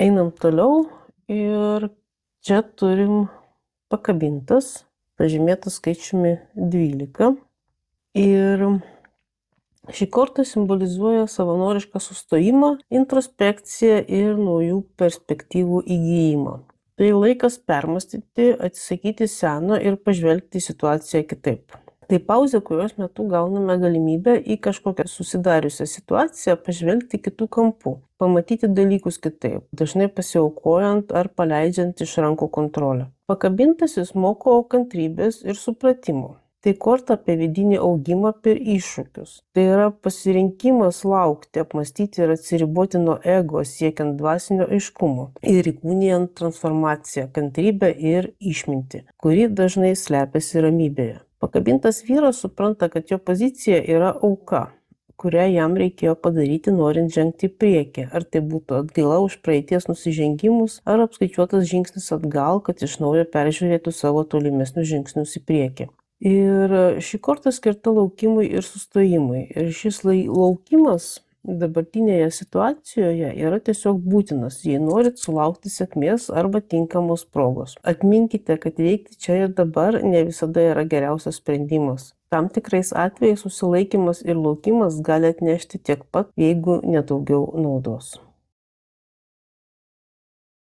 Einam toliau ir čia turim pakabintas, pažymėtas skaičiumi 12. Ir šį kortą simbolizuoja savanorišką sustojimą, introspekciją ir naujų perspektyvų įgijimą. Tai laikas permastyti, atsisakyti seno ir pažvelgti į situaciją kitaip. Tai pauzė, kurios metu gauname galimybę į kažkokią susidariusią situaciją pažvelgti kitų kampų, pamatyti dalykus kitaip, dažnai pasiaukojant ar paleidžiant iš rankų kontrolę. Pakabintasis moko kantrybės ir supratimo. Tai korta apie vidinį augimą per iššūkius. Tai yra pasirinkimas laukti, apmastyti ir atsiriboti nuo ego siekiant dvasinio aiškumo ir įkūnijant transformaciją, kantrybę ir išmintį, kuri dažnai slepiasi ramybėje. Pakabintas vyras supranta, kad jo pozicija yra auka, kurią jam reikėjo padaryti norint žengti į priekį. Ar tai būtų atgaila už praeities nusižengimus, ar apskaičiuotas žingsnis atgal, kad iš naujo peržiūrėtų savo tolimesnius žingsnius į priekį. Ir ši korta skirta laukimui ir sustojimui. Ir šis laukimas dabartinėje situacijoje yra tiesiog būtinas, jei norit sulaukti sėkmės arba tinkamos progos. Atminkite, kad veikti čia ir dabar ne visada yra geriausias sprendimas. Tam tikrais atvejais susilaikymas ir laukimas gali atnešti tiek pat, jeigu nedaugiau naudos.